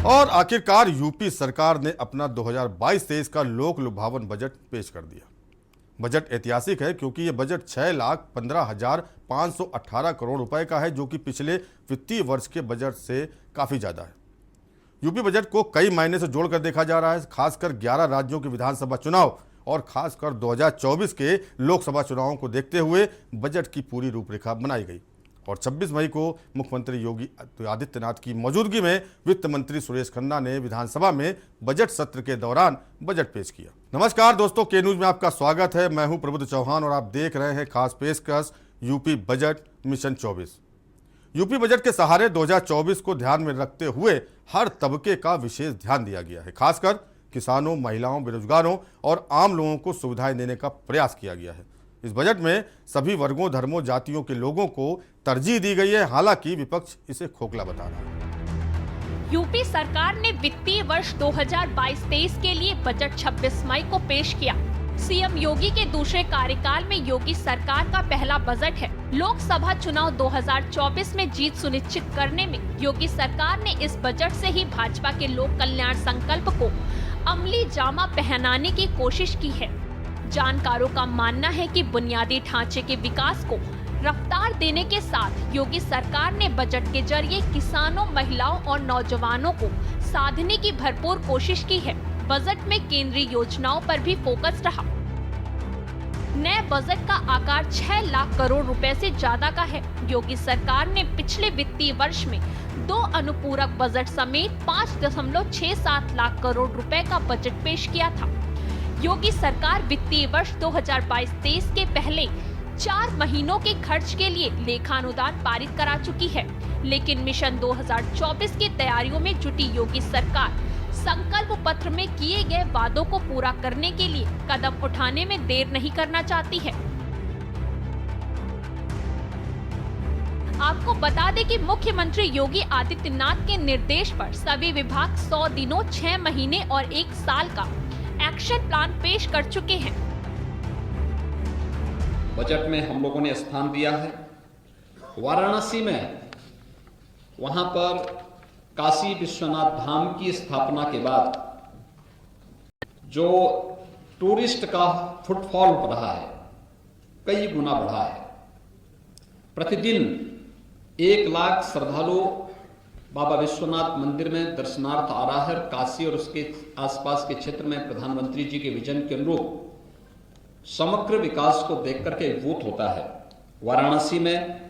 और आखिरकार यूपी सरकार ने अपना 2022-23 का लोक लुभावन बजट पेश कर दिया। बजट ऐतिहासिक है क्योंकि ये बजट 6,15,518 करोड़ रुपए का है, जो कि पिछले वित्तीय वर्ष के बजट से काफ़ी ज़्यादा है। यूपी बजट को कई मायने से जोड़कर देखा जा रहा है। खासकर 11 राज्यों के विधानसभा चुनाव और खासकर 2024 के लोकसभा चुनावों को देखते हुए बजट की पूरी रूपरेखा बनाई गई और 26 मई को मुख्यमंत्री योगी आदित्यनाथ की मौजूदगी में वित्त मंत्री सुरेश खन्ना ने विधानसभा में बजट सत्र के दौरान बजट पेश किया। नमस्कार दोस्तों, के न्यूज में आपका स्वागत है। मैं हूं प्रबुद्ध चौहान और आप देख रहे हैं खास पेशकश UP budget mission 24। UP budget के सहारे 2024 को ध्यान में रखते हुए हर तबके का विशेष ध्यान दिया गया है। खासकर किसानों, महिलाओं, बेरोजगारों और आम लोगों को सुविधाएं देने का प्रयास किया गया है। इस बजट में सभी वर्गों, धर्मों, जातियों के लोगों को तरजीह दी गई है। हालांकि विपक्ष इसे खोखला बता रहा है। यूपी सरकार ने वित्तीय वर्ष 2022-23 के लिए बजट 26 मई को पेश किया। सीएम योगी के दूसरे कार्यकाल में योगी सरकार का पहला बजट है। लोकसभा चुनाव 2024 में जीत सुनिश्चित करने में योगी सरकार ने इस बजट से ही भाजपा के लोक कल्याण संकल्प को अमली जामा पहनाने की कोशिश की है। जानकारों का मानना है कि बुनियादी ढांचे के विकास को रफ्तार देने के साथ योगी सरकार ने बजट के जरिए किसानों, महिलाओं और नौजवानों को साधने की भरपूर कोशिश की है। बजट में केंद्रीय योजनाओं पर भी फोकस रहा। नए बजट का आकार 6 लाख करोड़ रुपए से ज्यादा का है। योगी सरकार ने पिछले वित्तीय वर्ष में 2 अनुपूरक बजट समेत 5.67 लाख करोड़ रुपए का बजट पेश किया था। योगी सरकार वित्तीय वर्ष 2022-23 के पहले 4 महीनों के खर्च के लिए लेखानुदान पारित करा चुकी है, लेकिन मिशन 2024 की तैयारियों में जुटी योगी सरकार संकल्प पत्र में किए गए वादों को पूरा करने के लिए कदम उठाने में देर नहीं करना चाहती है। आपको बता दें कि मुख्यमंत्री योगी आदित्यनाथ के निर्देश पर सभी विभाग 100 दिनों, 6 महीने और 1 साल का एक्शन प्लान पेश कर चुके हैं। बजट में हम लोगों ने स्थान दिया है वाराणसी में। वहां पर काशी विश्वनाथ धाम की स्थापना के बाद जो टूरिस्ट का फुटफॉल रहा है, कई गुना बढ़ा है। प्रतिदिन 1 लाख श्रद्धालु बाबा विश्वनाथ मंदिर में दर्शनार्थ आ रहा है। काशी और उसके आसपास के क्षेत्र में प्रधानमंत्री जी के विजन के अनुरूप समग्र विकास को देख करके अभिभूत होता है। वाराणसी में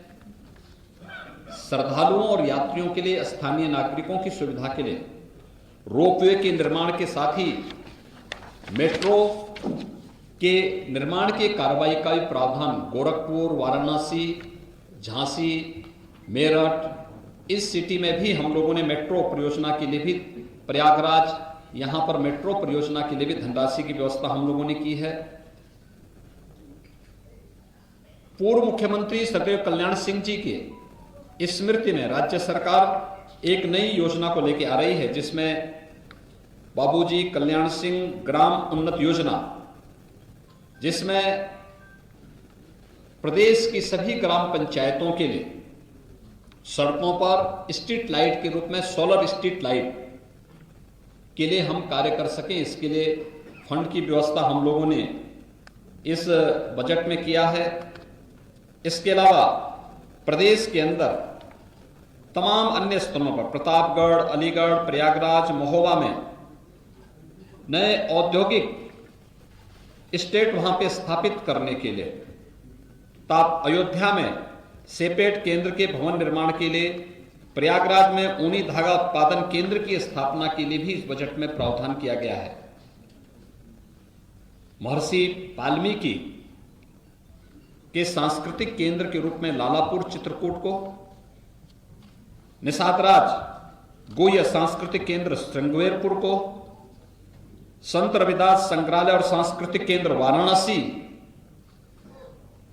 श्रद्धालुओं और यात्रियों के लिए, स्थानीय नागरिकों की सुविधा के लिए रोपवे के निर्माण के साथ ही मेट्रो के निर्माण के कार्रवाई का भी प्रावधान गोरखपुर, वाराणसी, झांसी, मेरठ, इस सिटी में भी हम लोगों ने मेट्रो परियोजना के लिए भी, प्रयागराज, यहां पर मेट्रो परियोजना के लिए भी धनराशि की व्यवस्था हम लोगों ने की है। पूर्व मुख्यमंत्री सदैव कल्याण सिंह जी की स्मृति में राज्य सरकार एक नई योजना को लेकर आ रही है, जिसमें बाबूजी कल्याण सिंह ग्राम उन्नत योजना, जिसमें प्रदेश की सभी ग्राम पंचायतों के लिए सड़कों पर स्ट्रीट लाइट के रूप में सोलर स्ट्रीट लाइट के लिए हम कार्य कर सकें, इसके लिए फंड की व्यवस्था हम लोगों ने इस बजट में किया है। इसके अलावा प्रदेश के अंदर तमाम अन्य स्थानों पर प्रतापगढ़, अलीगढ़, प्रयागराज, महोबा में नए औद्योगिक स्टेट वहां पे स्थापित करने के लिए, अयोध्या में सेपेट केंद्र के भवन निर्माण के लिए, प्रयागराज में ऊनी धागा उत्पादन केंद्र की स्थापना के लिए भी इस बजट में प्रावधान किया गया है। महर्षि वाल्मीकि के सांस्कृतिक केंद्र के रूप में लालापुर चित्रकूट को, निषादराज गोय सांस्कृतिक केंद्र श्रृंगवेरपुर को, संत रविदास संग्रहालय और सांस्कृतिक केंद्र वाराणसी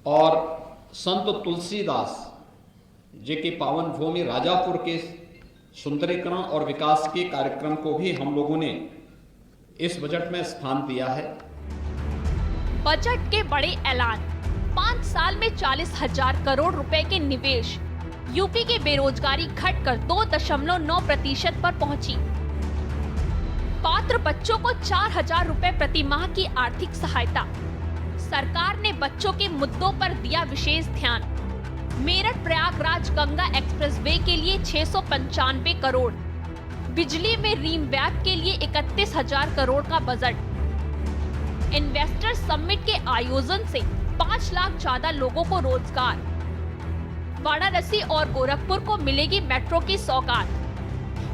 और संत तुलसीदास जी की पावन भूमि राजापुर के सुंदरीकरण और विकास के कार्यक्रम को भी हम लोगों ने इस बजट में स्थान दिया है। बजट के बड़े ऐलान, 5 साल में 40,000 करोड़ रुपए के निवेश, यूपी की बेरोजगारी घटकर 2.9% पर पहुंची, पात्र बच्चों को 4,000 रुपए प्रति माह की आर्थिक सहायता। सरकार ने बच्चों के मुद्दों पर दिया विशेष ध्यान। मेरठ प्रयागराज गंगा एक्सप्रेसवे के लिए 695 करोड़। बिजली में रीमवैप के लिए 31,000 करोड़ का बजट। इन्वेस्टर समिट के आयोजन से 5 लाख ज्यादा लोगों को रोजगार। वाराणसी और गोरखपुर को मिलेगी मेट्रो की सौगात।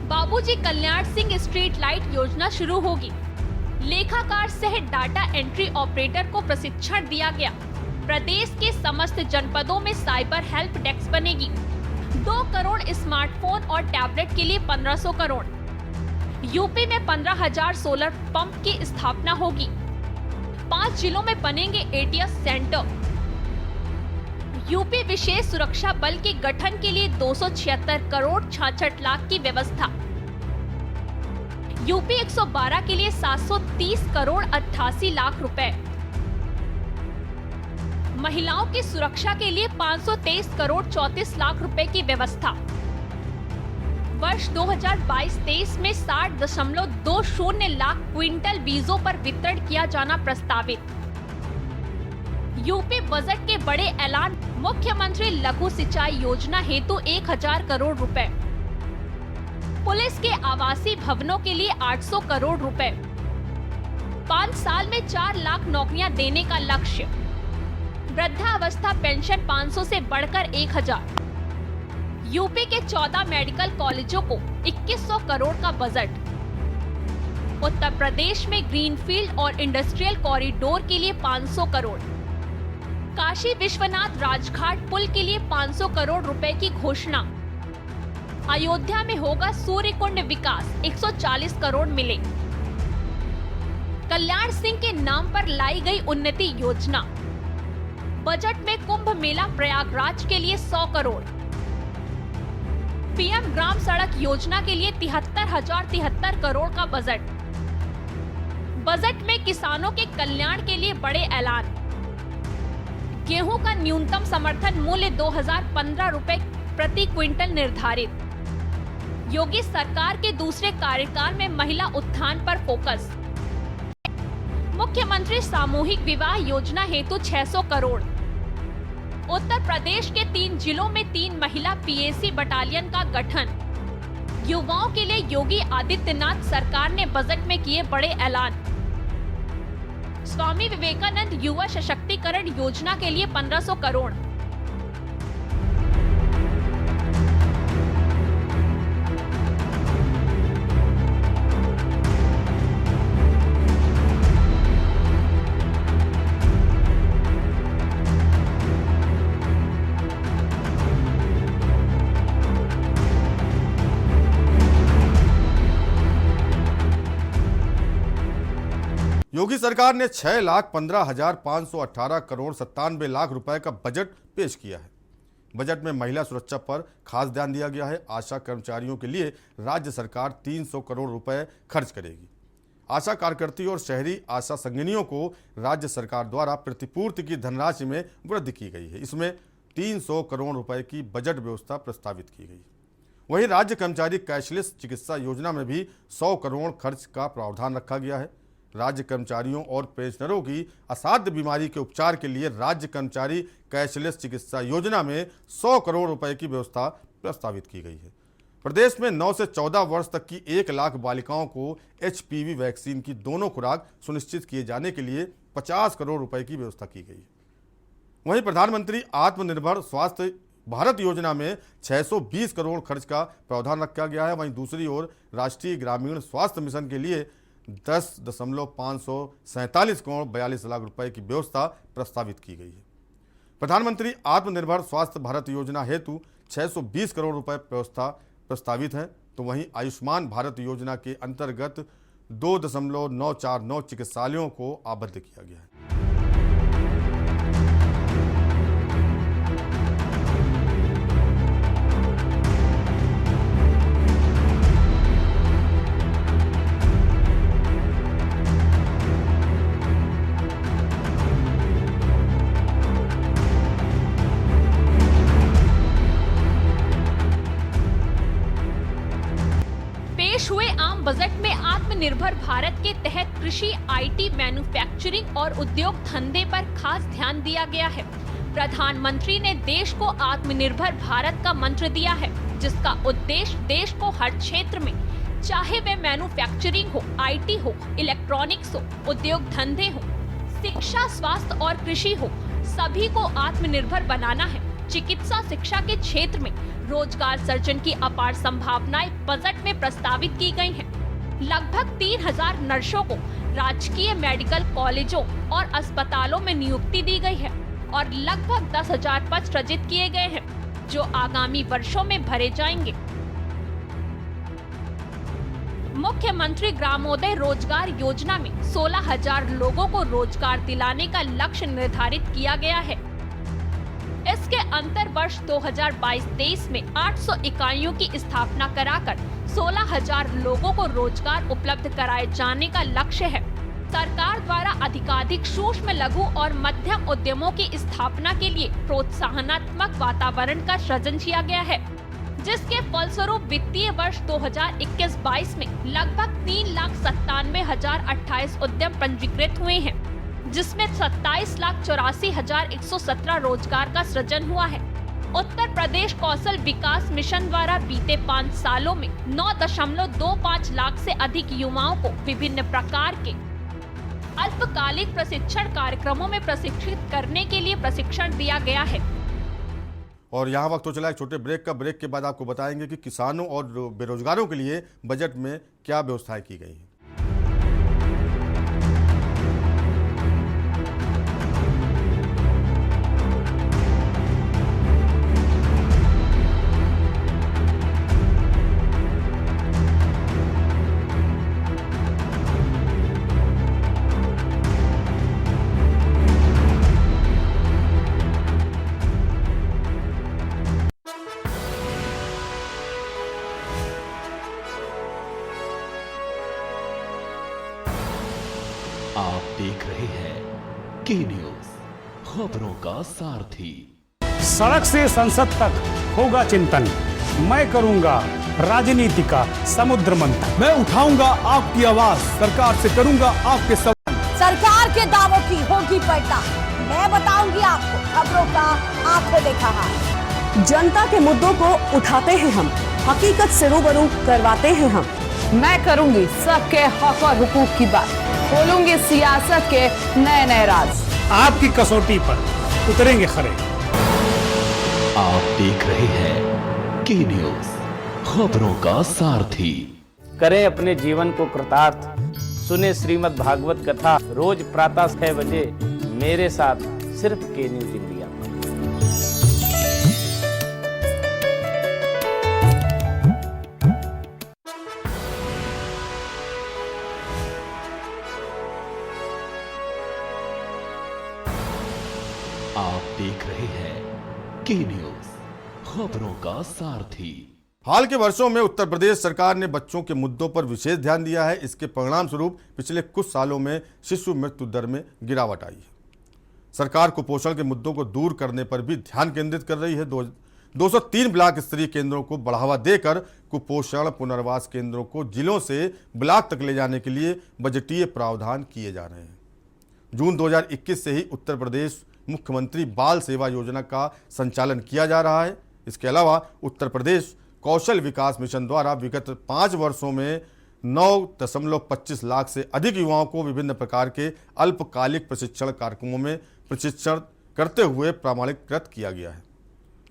बाबूजी कल्याण सिंह स्ट्रीट लाइट योजना शुरू होगी। लेखाकार सह डाटा एंट्री ऑपरेटर को प्रशिक्षण दिया गया। प्रदेश के समस्त जनपदों में साइबर हेल्प डेस्क बनेगी। 2 करोड़ स्मार्टफोन और टैबलेट के लिए 1500 करोड़। यूपी में 15,000 सोलर पंप की स्थापना होगी। 5 जिलों में बनेंगे एटीएस सेंटर। यूपी विशेष सुरक्षा बल के गठन के लिए 276 करोड़ 66 लाख की व्यवस्था। यूपी 112 के लिए 730 करोड़ 88 लाख रुपए। महिलाओं की सुरक्षा के लिए 523 करोड़ 34 लाख रुपए की व्यवस्था। वर्ष 2022-23 में 60.20 लाख क्विंटल बीजों पर वितरण किया जाना प्रस्तावित। यूपी बजट के बड़े ऐलान। मुख्यमंत्री लघु सिंचाई योजना हेतु 1,000 करोड़ रुपए। पुलिस के आवासीय भवनों के लिए 800 करोड़ रुपए। 5 साल में 4 लाख नौकरियां देने का लक्ष्य। वृद्धावस्था पेंशन 500 से बढ़कर 1,000। यूपी के 14 मेडिकल कॉलेजों को 2100 करोड़ का बजट। उत्तर प्रदेश में ग्रीनफील्ड और इंडस्ट्रियल कॉरिडोर के लिए 500 करोड़। काशी विश्वनाथ राजघाट पुल के लिए 500 करोड़ रुपए की घोषणा। अयोध्या में होगा सूर्य कुंड विकास, 140 करोड़ मिले। कल्याण सिंह के नाम पर लाई गई उन्नति योजना। बजट में कुंभ मेला प्रयागराज के लिए 100 करोड़। पीएम ग्राम सड़क योजना के लिए 73,073 करोड़ का बजट। बजट में किसानों के कल्याण के लिए बड़े ऐलान। गेहूं का न्यूनतम समर्थन मूल्य 2015 रुपए प्रति क्विंटल निर्धारित। योगी सरकार के दूसरे कार्यकाल में महिला उत्थान पर फोकस। मुख्यमंत्री सामूहिक विवाह योजना हेतु 600 करोड़। उत्तर प्रदेश के 3 जिलों में 3 महिला पीएसी बटालियन का गठन। युवाओं के लिए योगी आदित्यनाथ सरकार ने बजट में किए बड़े ऐलान। स्वामी विवेकानंद युवा सशक्तिकरण योजना के लिए 1500 करोड़। योगी सरकार ने 6,15,518 करोड़ 97 लाख रुपए का बजट पेश किया है। बजट में महिला सुरक्षा पर खास ध्यान दिया गया है। आशा कर्मचारियों के लिए राज्य सरकार 300 करोड़ रुपए खर्च करेगी। आशा कार्यकर्ती और शहरी आशा संगिनियों को राज्य सरकार द्वारा प्रतिपूर्ति की धनराशि में वृद्धि की गई है। इसमें 300 करोड़ रुपए की बजट व्यवस्था प्रस्तावित की गई। वहीं राज्य कर्मचारी कैशलेस चिकित्सा योजना में भी 100 करोड़ खर्च का प्रावधान रखा गया है। राज्य कर्मचारियों और पेंशनरों की असाध्य बीमारी के उपचार के लिए राज्य कर्मचारी कैशलेस चिकित्सा योजना में 100 करोड़ रुपए की व्यवस्था प्रस्तावित की गई है। प्रदेश में 9 से 14 वर्ष तक की 1 लाख बालिकाओं को HPV वैक्सीन की दोनों खुराक सुनिश्चित किए जाने के लिए 50 करोड़ रुपए की व्यवस्था की गई है। वहीं प्रधानमंत्री आत्मनिर्भर स्वास्थ्य भारत योजना में 620 करोड़ खर्च का प्रावधान रखा गया है। वहीं दूसरी ओर राष्ट्रीय ग्रामीण स्वास्थ्य मिशन के लिए 10,547 करोड़ 42 लाख रुपए की व्यवस्था प्रस्तावित की गई है। प्रधानमंत्री आत्मनिर्भर स्वास्थ्य भारत योजना हेतु 620 करोड़ रुपए व्यवस्था प्रस्तावित है। तो वहीं आयुष्मान भारत योजना के अंतर्गत 2,949 चिकित्सालयों को आबद्ध किया गया है। पेश हुए आम बजट में आत्मनिर्भर भारत के तहत कृषि, IT, मैन्युफैक्चरिंग और उद्योग धंधे पर खास ध्यान दिया गया है। प्रधानमंत्री ने देश को आत्मनिर्भर भारत का मंत्र दिया है, जिसका उद्देश्य देश को हर क्षेत्र में, चाहे वे मैन्युफैक्चरिंग हो, IT हो, इलेक्ट्रॉनिक्स हो, उद्योग धंधे हो, शिक्षा, स्वास्थ्य और कृषि हो, सभी को आत्मनिर्भर बनाना है। चिकित्सा शिक्षा के क्षेत्र में रोजगार सृजन की अपार संभावनाएं बजट में प्रस्तावित की गई हैं। लगभग 3000 नर्सों को राजकीय मेडिकल कॉलेजों और अस्पतालों में नियुक्ति दी गई है और लगभग 10,000 पद सृजित किए गए हैं, जो आगामी वर्षों में भरे जाएंगे। मुख्यमंत्री ग्रामोदय रोजगार योजना में 16,000 लोगों को रोजगार दिलाने का लक्ष्य निर्धारित किया गया है। इसके अंतर वर्ष 2022-23 में 800 इकाइयों की स्थापना कराकर 16,000 लोगों को रोजगार उपलब्ध कराए जाने का लक्ष्य है। सरकार द्वारा अधिकाधिक सूक्ष्म, लघु और मध्यम उद्यमों की स्थापना के लिए प्रोत्साहनात्मक वातावरण का सृजन किया गया है, जिसके फलस्वरूप वित्तीय वर्ष 2021-22 में लगभग 3,97,028 उद्यम पंजीकृत हुए हैं, जिसमें 27,84,117 रोजगार का सृजन हुआ है। उत्तर प्रदेश कौशल विकास मिशन द्वारा बीते 5 सालों में 9.25 लाख से अधिक युवाओं को विभिन्न प्रकार के अल्पकालिक प्रशिक्षण कार्यक्रमों में प्रशिक्षित करने के लिए प्रशिक्षण दिया गया है। और यहाँ वक्त तो चला एक छोटे ब्रेक का। ब्रेक के बाद आपको बताएंगे कि किसानों और बेरोजगारों के लिए बजट में क्या व्यवस्थाएं की गई हैं। आप देख रहे हैं के न्यूज, खबरों का सारथी। सड़क से संसद तक होगा चिंतन, मैं करूंगा राजनीति का समुद्र मंथन। मैं उठाऊंगा आपकी आवाज, सरकार से करूंगा आपके सवाल। सरकार के दावों की होगी पलटा, मैं बताऊंगी आपको खबरों का आंखों देखा हाल। जनता के मुद्दों को उठाते हैं हम, हकीकत से रूबरू करवाते हैं हम। मैं करूंगी सबके हक और हुकूक की बात, खोलूंगी सियासत के नए नए राज। आपकी कसौटी पर उतरेंगे खरे। आप देख रहे हैं के न्यूज, खबरों का सारथी। करें अपने जीवन को कृतार्थ, सुने श्रीमद् भागवत कथा रोज प्रातः 6 बजे मेरे साथ सिर्फ के न्यूज इंडिया। आप देख रहे हैं के न्यूज, खबरों का सारथी। हाल के वर्षों में उत्तर प्रदेश सरकार ने बच्चों के मुद्दों पर विशेष ध्यान दिया है। इसके परिणाम स्वरूप पिछले कुछ सालों में शिशु मृत्यु दर में गिरावट आई है। सरकार कुपोषण के मुद्दों को दूर करने पर भी ध्यान केंद्रित कर रही है। 203 ब्लॉक स्तरीय केंद्रों को बढ़ावा देकर कुपोषण पुनर्वास केंद्रों को जिलों से ब्लॉक तक ले जाने के लिए बजटीय प्रावधान किए जा रहे हैं। जून 2021 से ही उत्तर प्रदेश मुख्यमंत्री बाल सेवा योजना का संचालन किया जा रहा है। इसके अलावा उत्तर प्रदेश कौशल विकास मिशन द्वारा विगत 5 वर्षों में 9.25 लाख से अधिक युवाओं को विभिन्न प्रकार के अल्पकालिक प्रशिक्षण कार्यक्रमों में प्रशिक्षण करते हुए प्रमाणीकृत किया गया है,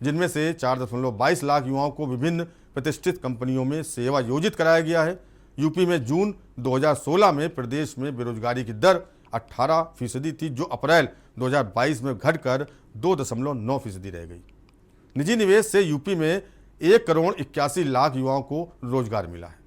जिनमें से 4.22 लाख युवाओं को विभिन्न प्रतिष्ठित कंपनियों में सेवा योजित कराया गया है। यूपी में जून 2016 में प्रदेश में बेरोजगारी की दर 18% थी, जो अप्रैल 2022 में घटकर 2.9% रह गई। निजी निवेश से यूपी में 1,81,00,000 युवाओं को रोजगार मिला है।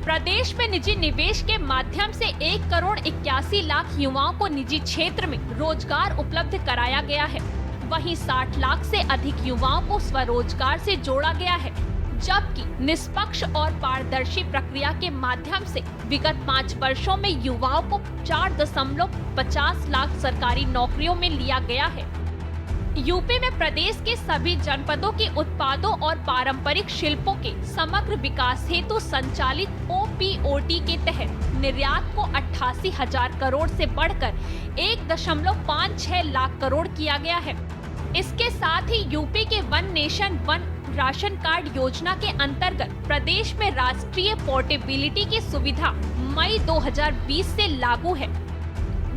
प्रदेश में निजी निवेश के माध्यम से 1,81,00,000 युवाओं को निजी क्षेत्र में रोजगार उपलब्ध कराया गया है। वहीं 60 लाख से अधिक युवाओं को स्वरोजगार से जोड़ा गया है, जबकि निष्पक्ष और पारदर्शी प्रक्रिया के माध्यम से विगत 5 वर्षों में युवाओं को 4.50 लाख सरकारी नौकरियों में लिया गया है। यूपी में प्रदेश के सभी जनपदों के उत्पादों और पारंपरिक शिल्पों के समग्र विकास हेतु संचालित OPOT के तहत निर्यात को 88,000 करोड़ से बढ़कर 1.56 लाख करोड़ किया गया है। इसके साथ ही यूपी के one nation one ration card योजना के अंतर्गत प्रदेश में राष्ट्रीय पोर्टेबिलिटी की सुविधा मई 2020 से लागू है,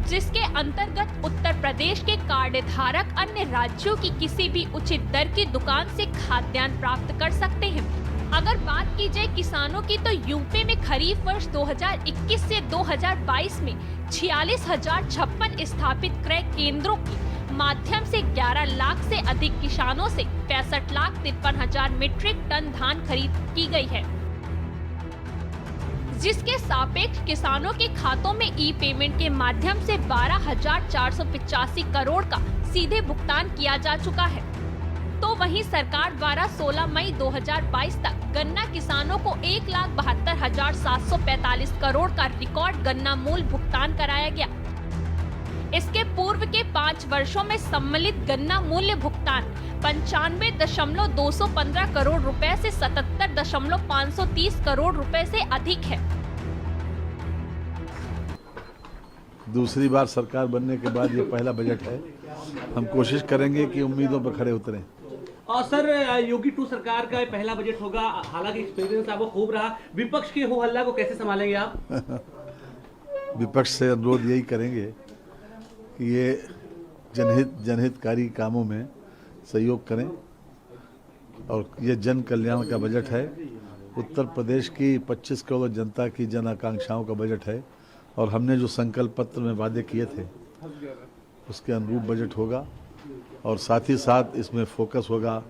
जिसके अंतर्गत उत्तर प्रदेश के कार्ड धारक अन्य राज्यों की किसी भी उचित दर की दुकान से खाद्यान्न प्राप्त कर सकते हैं। अगर बात की जाए किसानों की, तो यूपी में खरीफ वर्ष 2021 से 2022 में 46,056 स्थापित क्रय केंद्रों के माध्यम से 11 लाख से अधिक किसानों से 65,53,000 मीट्रिक टन धान खरीद की गई है, जिसके सापेक्ष किसानों के खातों में ई पेमेंट के माध्यम से 12,485 करोड़ का सीधे भुगतान किया जा चुका है। तो वहीं सरकार द्वारा 16 मई 2022 तक गन्ना किसानों को 1,72,745 करोड़ का रिकॉर्ड गन्ना मूल्य भुगतान कराया गया। इसके पूर्व के 5 वर्षों में सम्मिलित गन्ना मूल्य भुगतान 95.215 करोड़ रुपए से 77.530 करोड़ रुपए से अधिक है। दूसरी बार सरकार बनने के बाद ये पहला बजट है। हम कोशिश करेंगे कि उम्मीदों पर खरे उतरें। और सर, योगी 2 सरकार का पहला बजट होगा, हालांकि एक्सपीरियंस आपको खूब रहा, विपक्ष के हो हल्ला को कैसे संभालेंगे आप? विपक्ष से अनुरोध यही करेंगे कि ये जनहितकारी कामों में सहयोग करें और ये जन कल्याण का बजट है। उत्तर प्रदेश की 25 करोड़ जनता की जन आकांक्षाओं का बजट है और हमने जो संकल्प पत्र में वादे किए थे उसके अनुरूप बजट होगा। और साथ ही साथ इसमें फोकस होगा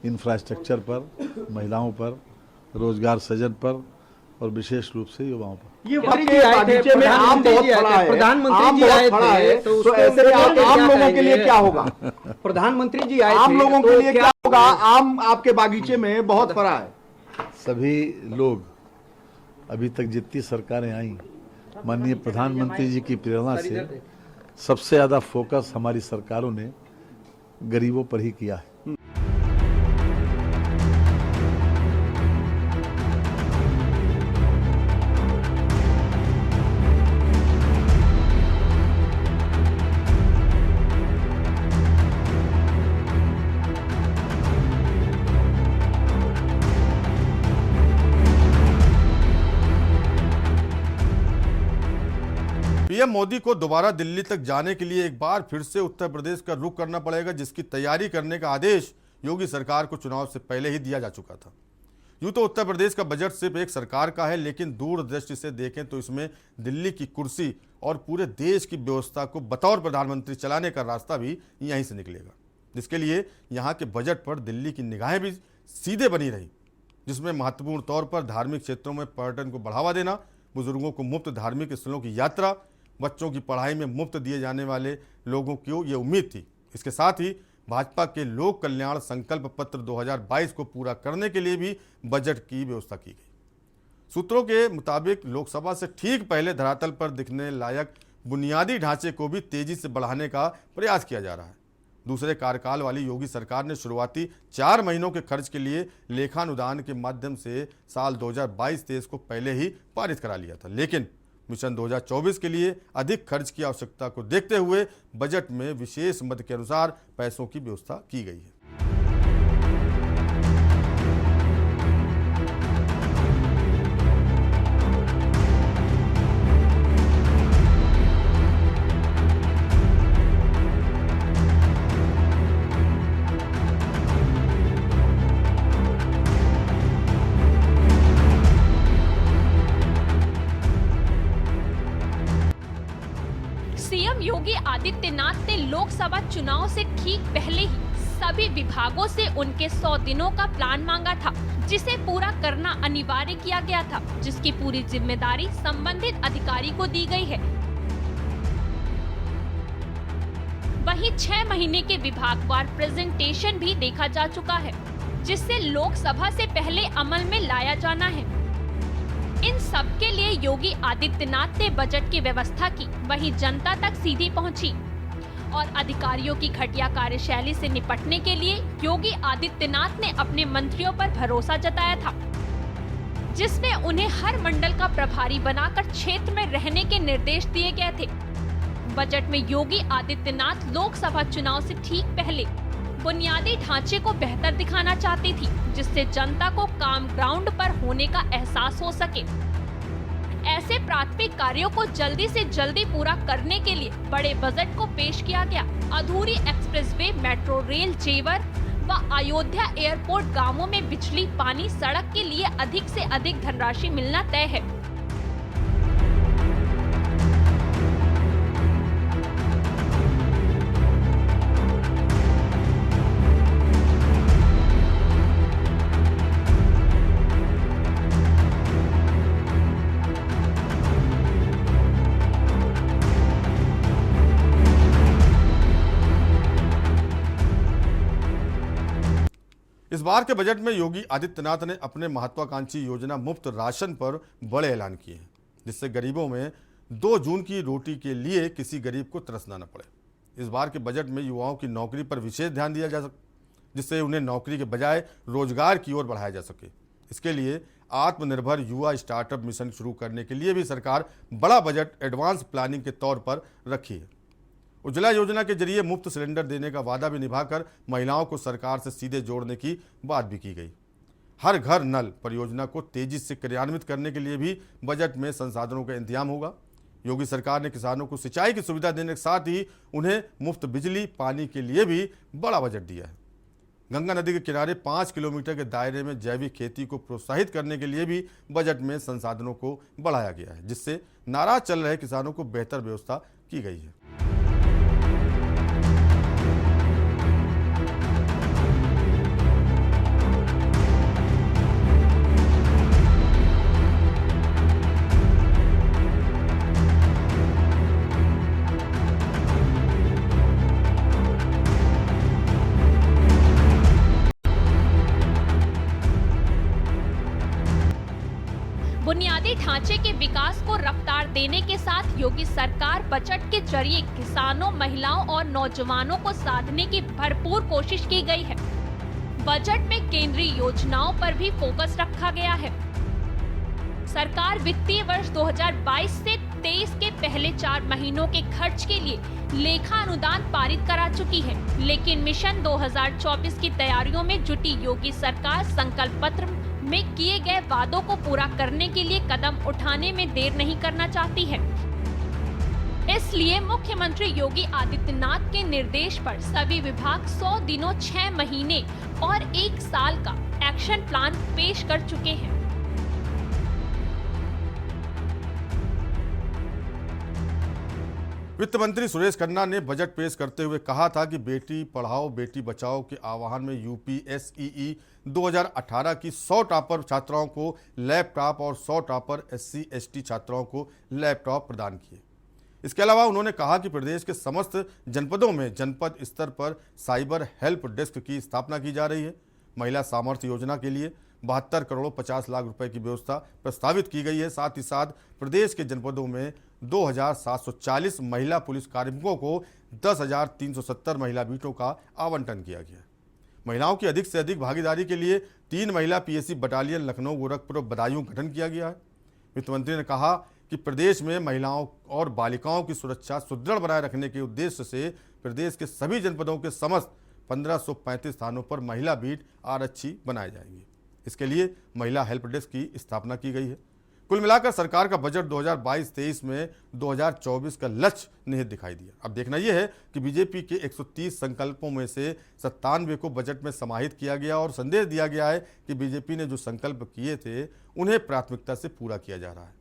इंफ्रास्ट्रक्चर पर, महिलाओं पर, रोजगार सृजन पर और विशेष रूप से युवाओं पर। ये बागीचे में आम बहुत खड़ा है, प्रधानमंत्री जी आए थे, तो ऐसे में आम लोगों के लिए क्या होगा? प्रधानमंत्री जी आए थे, आम लोगों के लिए क्या होगा? आम आपके बागीचे में बहुत फरा है। सभी लोग, अभी तक जितनी सरकारें आई, माननीय प्रधानमंत्री जी की प्रेरणा से सबसे ज्यादा फोकस हमारी सरकारों ने गरीबों पर ही किया है। पीएम मोदी को दोबारा दिल्ली तक जाने के लिए एक बार फिर से उत्तर प्रदेश का रुख करना पड़ेगा, जिसकी तैयारी करने का आदेश योगी सरकार को चुनाव से पहले ही दिया जा चुका था। यूं तो उत्तर प्रदेश का बजट सिर्फ एक सरकार का है, लेकिन दूरदृष्टि से देखें तो इसमें दिल्ली की कुर्सी और पूरे देश की व्यवस्था को बतौर प्रधानमंत्री चलाने का रास्ता भी यहीं से निकलेगा, जिसके लिए यहाँ के बजट पर दिल्ली की निगाहें भी सीधे बनी रही, जिसमें महत्वपूर्ण तौर पर धार्मिक क्षेत्रों में पर्यटन को बढ़ावा देना, बुजुर्गों को मुफ्त धार्मिक स्थलों की यात्रा, बच्चों की पढ़ाई में मुफ्त दिए जाने वाले लोगों को ये उम्मीद थी। इसके साथ ही भाजपा के लोक कल्याण संकल्प पत्र 2022 को पूरा करने के लिए भी बजट की व्यवस्था की गई। सूत्रों के मुताबिक लोकसभा से ठीक पहले धरातल पर दिखने लायक बुनियादी ढांचे को भी तेजी से बढ़ाने का प्रयास किया जा रहा है। दूसरे कार्यकाल वाली योगी सरकार ने शुरुआती 4 महीनों के खर्च के लिए लेखानुदान के माध्यम से साल 2022-23 को पहले ही पारित करा लिया था, लेकिन मिशन 2024 के लिए अधिक खर्च की आवश्यकता को देखते हुए बजट में विशेष मद के अनुसार पैसों की व्यवस्था की गई है। सीएम योगी आदित्यनाथ ने लोकसभा चुनाव से ठीक पहले ही सभी विभागों से उनके 100 दिनों का प्लान मांगा था, जिसे पूरा करना अनिवार्य किया गया था, जिसकी पूरी जिम्मेदारी संबंधित अधिकारी को दी गई है। वहीं 6 महीने के विभागवार प्रेजेंटेशन भी देखा जा चुका है, जिससे लोकसभा से पहले अमल में लाया जाना है। इन सब के लिए योगी आदित्यनाथ ने बजट की व्यवस्था की, वहीं जनता तक सीधी पहुंची और अधिकारियों की घटिया कार्यशैली से निपटने के लिए योगी आदित्यनाथ ने अपने मंत्रियों पर भरोसा जताया था, जिसमें उन्हें हर मंडल का प्रभारी बनाकर क्षेत्र में रहने के निर्देश दिए गए थे। बजट में योगी आदित्यनाथ लोकसभा चुनाव से ठीक पहले बुनियादी ढांचे को बेहतर दिखाना चाहती थी, जिससे जनता को काम ग्राउंड पर होने का एहसास हो सके। ऐसे प्राथमिक कार्यों को जल्दी से जल्दी पूरा करने के लिए बड़े बजट को पेश किया गया। अधूरी एक्सप्रेसवे, मेट्रो रेल, जेवर व अयोध्या एयरपोर्ट, गांवों में बिजली, पानी, सड़क के लिए अधिक से अधिक धनराशि मिलना तय है। इस बार के बजट में योगी आदित्यनाथ ने अपने महत्वाकांक्षी योजना मुफ्त राशन पर बड़े ऐलान किए हैं, जिससे गरीबों में 2 जून की रोटी के लिए किसी गरीब को तरसना न पड़े। इस बार के बजट में युवाओं की नौकरी पर विशेष ध्यान दिया जा सके, जिससे उन्हें नौकरी के बजाय रोजगार की ओर बढ़ाया जा सके। इसके लिए आत्मनिर्भर युवा स्टार्टअप मिशन शुरू करने के लिए भी सरकार बड़ा बजट एडवांस प्लानिंग के तौर पर रखी है। उज्ज्वला योजना के जरिए मुफ्त सिलेंडर देने का वादा भी निभाकर महिलाओं को सरकार से सीधे जोड़ने की बात भी की गई। हर घर नल परियोजना को तेजी से क्रियान्वित करने के लिए भी बजट में संसाधनों का इंतजाम होगा। योगी सरकार ने किसानों को सिंचाई की सुविधा देने के साथ ही उन्हें मुफ्त बिजली, पानी के लिए भी बड़ा बजट दिया है। गंगा नदी के किनारे 5 किलोमीटर के दायरे में जैविक खेती को प्रोत्साहित करने के लिए भी बजट में संसाधनों को बढ़ाया गया है, जिससे नाराज चल रहे किसानों को बेहतर व्यवस्था की गई है। बुनियादी ढांचे के विकास को रफ्तार देने के साथ योगी सरकार बजट के जरिए किसानों, महिलाओं और नौजवानों को साधने की भरपूर कोशिश की गई है। बजट में केंद्रीय योजनाओं पर भी फोकस रखा गया है। सरकार वित्तीय वर्ष 2022 से 23 के पहले 4 महीनों के खर्च के लिए लेखा अनुदान पारित करा चुकी है, लेकिन मिशन 2024 की तैयारियों में जुटी योगी सरकार संकल्प पत्र में किए गए वादों को पूरा करने के लिए कदम उठाने में देर नहीं करना चाहती है। इसलिए मुख्यमंत्री योगी आदित्यनाथ के निर्देश पर सभी विभाग 100 दिनों, 6 महीने और 1 साल का एक्शन प्लान पेश कर चुके हैं। वित्त मंत्री सुरेश खन्ना ने बजट पेश करते हुए कहा था कि बेटी पढ़ाओ बेटी बचाओ के आह्वान में यूपीएसईई 2018 की 100 टॉपर छात्राओं को लैपटॉप और 100 टॉपर SC/ST छात्राओं को लैपटॉप प्रदान किए। इसके अलावा उन्होंने कहा कि प्रदेश के समस्त जनपदों में जनपद स्तर पर साइबर हेल्प डेस्क की स्थापना की जा रही है। महिला सामर्थ्य योजना के लिए 72 करोड़ 50 लाख रुपए की व्यवस्था प्रस्तावित की गई है। साथ ही साथ प्रदेश के जनपदों में 2740 महिला पुलिस कार्मिकों को 10,370 महिला बीटों का आवंटन किया गया है। महिलाओं की अधिक से अधिक भागीदारी के लिए 3 महिला PSC बटालियन लखनऊ, गोरखपुर और बदायूं गठन किया गया है। वित्त मंत्री ने कहा कि प्रदेश में महिलाओं और बालिकाओं की सुरक्षा सुदृढ़ बनाए रखने के उद्देश्य से प्रदेश के सभी जनपदों के समस्त 1535 स्थानों पर महिला बीट आरक्षी बनाए जाएंगे। इसके लिए महिला हेल्प डेस्क की स्थापना की गई है। कुल मिलाकर सरकार का बजट 2022-23 में 2024 का लक्ष्य निहित दिखाई दिया। अब देखना यह है कि बीजेपी के 130 संकल्पों में से 97 को बजट में समाहित किया गया और संदेश दिया गया है कि बीजेपी ने जो संकल्प किए थे उन्हें प्राथमिकता से पूरा किया जा रहा है।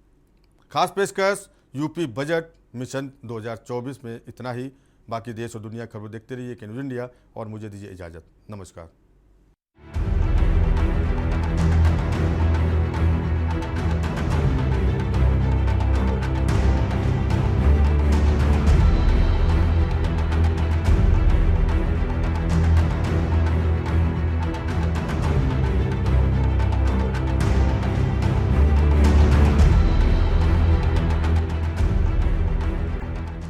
खास पेशकश यूपी बजट मिशन 2024 में इतना ही। बाकी देश और दुनिया खबरें देखते रहिए न्यूज़ इंडिया और मुझे दीजिए इजाज़त। नमस्कार।